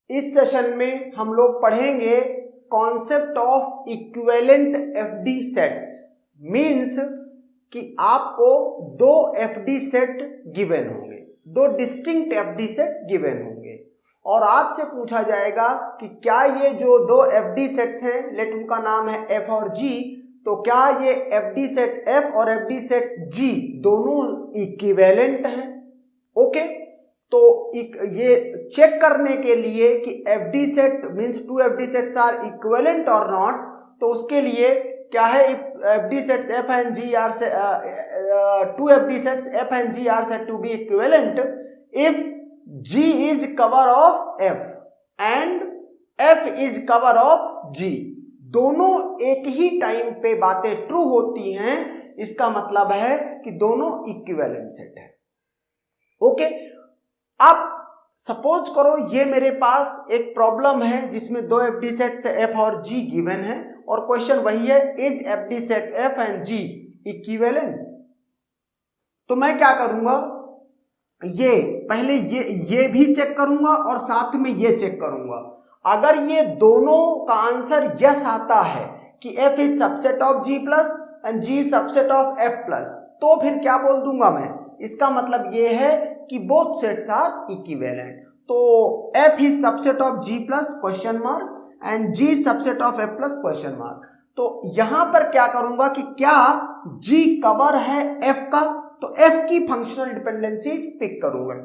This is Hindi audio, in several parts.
इस सेशन में हम लोग पढ़ेंगे concept of equivalent FD sets. Means कि आपको दो एफडी सेट गिवन होंगे, दो डिस्टिंक्ट एफडी सेट गिवन होंगे और आपसे पूछा जाएगा कि क्या ये जो दो एफडी सेट्स हैं, लेट उनका नाम है एफ और जी, तो क्या ये एफडी सेट एफ और एफडी सेट जी दोनों इक्विवेलेंट हैं। ओके, तो ये चेक करने के लिए कि FD set means two FD sets are equivalent और नॉट, तो उसके लिए क्या है, if FD sets F and G are two FD sets F and G are said to be equivalent if G is cover of F and F is cover of G. दोनों एक ही टाइम पे बातें ट्रू होती हैं, इसका मतलब है कि दोनों इक्विवेलेंट सेट है। ओके, अब सपोज करो ये मेरे पास एक प्रॉब्लम है जिसमें दो एफडी सेट्स एफ और जी गिवन है और क्वेश्चन वही है, is FD set F and G equivalent. तो मैं क्या करूंगा, ये पहले ये भी चेक करूंगा और साथ में ये चेक करूंगा। अगर ये दोनों का आंसर यस आता है कि F is subset of G plus and G subset of F plus, तो फिर क्या बोल दूंगा मैं, इसका मतलब ये है कि बोथ सेट्स आर इक्विवेलेंट। तो F is subset of G plus question mark and G subset of F plus question mark. तो यहां पर क्या करूंगा कि क्या जी कवर है एफ का, तो एफ की फंक्शनल डिपेंडेंसी पिक करूंगा।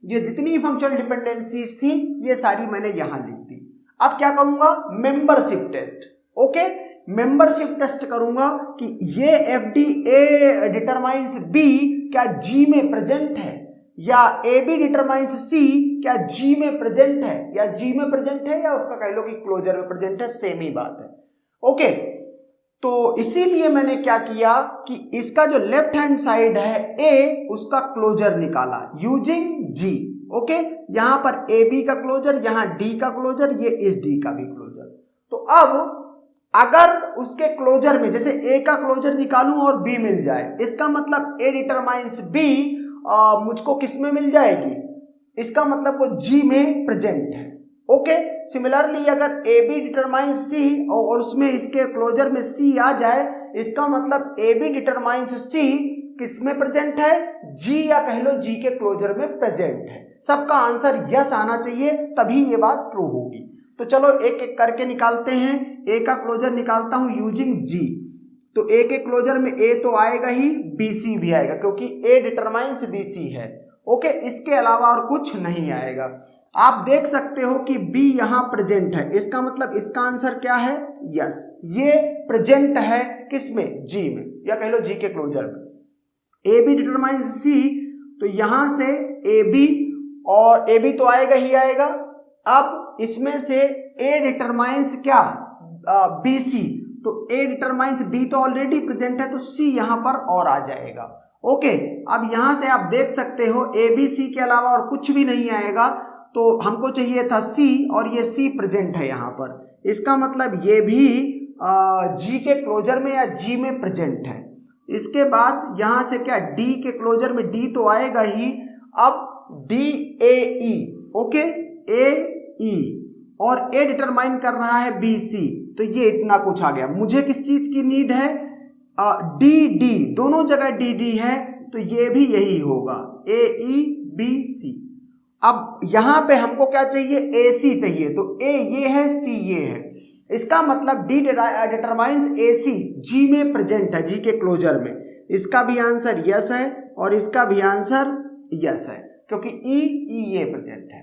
ये जितनी फंक्शनल डिपेंडेंसीज थी ये सारी मैंने यहां लिख दी। अब क्या करूंगा, membership test. Okay, membership test करूंगा कि ये F D A determines B क्या जी में प्रेजेंट है, या ए बी डिटरमाइंस सी क्या जी में प्रेजेंट है, या जी में प्रेजेंट है या उसका कह लो कि क्लोजर में प्रेजेंट है, सेम ही बात है। ओके, तो इसीलिए मैंने क्या किया कि इसका जो लेफ्ट हैंड साइड है ए, उसका क्लोजर निकाला यूजिंग जी। ओके, यहां पर ए बी का क्लोजर, यहां डी का क्लोजर, ये इस डी का भी क्लोजर। तो अब अगर उसके क्लोजर में जैसे ए का क्लोजर निकालूं और बी मिल जाए, इसका मतलब ए डिटरमाइंस बी मुझको किस में मिल जाएगी, इसका मतलब वो जी में प्रेजेंट है। ओके, सिमिलरली अगर ए बी डिटरमाइंस सी और उसमें इसके क्लोजर में सी आ जाए, इसका मतलब ए बी डिटरमाइंस सी किस में प्रेजेंट है, जी या कह लो जी के क्लोजर में प्रेजेंट है। सबका आंसर यस आना चाहिए, तभी ये बात ट्रू होगी। तो चलो एक एक करके निकालते हैं। ए का क्लोजर निकालता हूं यूजिंग जी। तो ए के क्लोजर में ए तो आएगा ही, बी सी भी आएगा क्योंकि ए डिटरमाइंस बी सी है। ओके, इसके अलावा और कुछ नहीं आएगा। आप देख सकते हो कि बी यहां प्रेजेंट है, इसका मतलब इसका आंसर क्या है, यस, ये प्रेजेंट है किसमें, जी में, या कह लो जी के क्लोजर में। ए बी डिटरमाइंस सी, तो यहां से ए बी, और ए बी तो आएगा ही आएगा। अब इसमें से ए डिटरमाइंस क्या, बी सी, तो ए डिटरमाइंस बी तो ऑलरेडी प्रेजेंट है, तो सी यहां पर और आ जाएगा। ओके, अब यहां से आप देख सकते हो ए बी सी के अलावा और कुछ भी नहीं आएगा, तो हमको चाहिए था सी और ये सी प्रेजेंट है यहां पर, इसका मतलब ये भी जी के क्लोजर में या जी में प्रेजेंट है। इसके बाद यहां से क्या, डी के क्लोजर में डी तो आएगा ही। अब डी ए ई, ओके, ए ई, और ए डिटरमाइन कर रहा है बी सी, तो ये इतना कुछ आ गया। मुझे किस चीज की नीड है, डी डी, दोनों जगह डी डी है, तो ये भी यही होगा, ए ई बी सी। अब यहां पे हमको क्या चाहिए, ए सी चाहिए, तो ए ये है, सी ये है, इसका मतलब डी डिटरमाइंस ए सी, जी में प्रेजेंट है, जी के क्लोजर में। इसका भी आंसर यस है और इसका भी आंसर यस है क्योंकि ई ये प्रेजेंट है।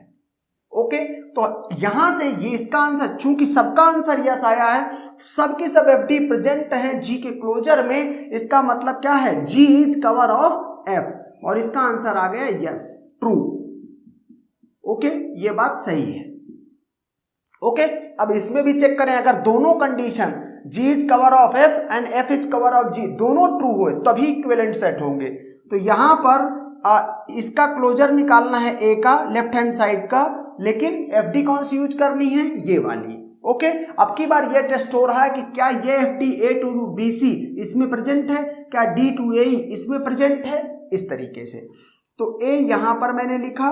ओके, तो यहां से ये इसका आंसर, चूंकि सबका आंसर यस आया है, सबकी सब एफडी प्रेजेंट है जी के क्लोजर में, इसका मतलब क्या है, जी इज कवर ऑफ एफ, और इसका आंसर आ गया यस, ट्रू। ओके, ये बात सही है। ओके, अब इसमें भी चेक करें, अगर दोनों condition G is cover of F and F is cover of G दोनों ट्रू हुए तभी इक्विवेलेंट सेट होंगे। तो यहां पर इसका क्लोजर निकालना है ए का, लेफ्ट हैंड साइड का, लेकिन एफडी कौन सी यूज करनी है, ये वाली। ओके, अब की बार ये टेस्ट हो रहा है कि क्या ये FD A to B C इसमें प्रेजेंट है, क्या डी टू ए इसमें प्रेजेंट है, इस तरीके से। तो ए यहां पर मैंने लिखा,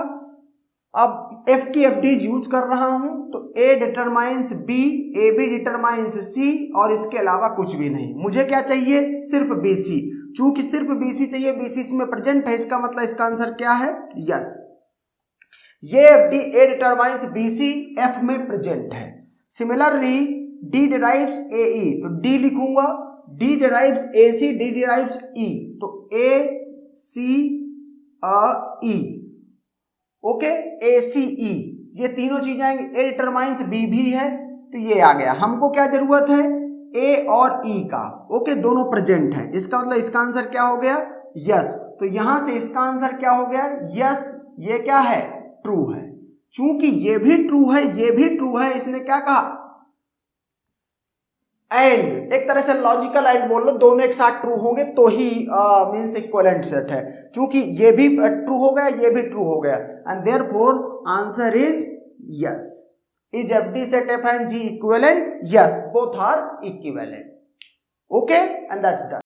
अब एफ की एफ डी यूज कर रहा हूं तो A determines B, A B determines C, और इसके अलावा कुछ भी नहीं। मुझे क्या चाहिए? सिर्फ बी सी। चूंकि सिर्फ बी सी चाहिए, बी सी इसमें प्रेजेंट है, इसका मतलब इसका आंसर क्या है? यस। ये F D A determines B C F में प्रेजेंट है। Similarly D derives A E, तो डी लिखूंगा, D derives A C, D derives E, तो ए सी ई, ओके, ए सी ई, ये तीनों चीजें आएंगे। ए डिटरमाइंस बी भी है, तो ये आ गया। हमको क्या जरूरत है? ए और ई का, ओके, दोनों प्रेजेंट है। इसका मतलब इसका आंसर क्या हो गया? यस। तो यहां से इसका आंसर क्या हो गया? यस। ये क्या है? ट्रू है। चूंकि ये भी ट्रू है, ये भी ट्रू है, इसने क्या कहा? एंड, एक तरह से लॉजिकल एंड बोल लो, दोनों एक साथ ट्रू होंगे तो ही मींस इक्विवेलेंट सेट है। क्योंकि ये भी ट्रू हो गया, ये भी ट्रू हो गया, and therefore answer is yes. Is FD set F and G equivalent? Yes, both are equivalent. Okay, and that's done.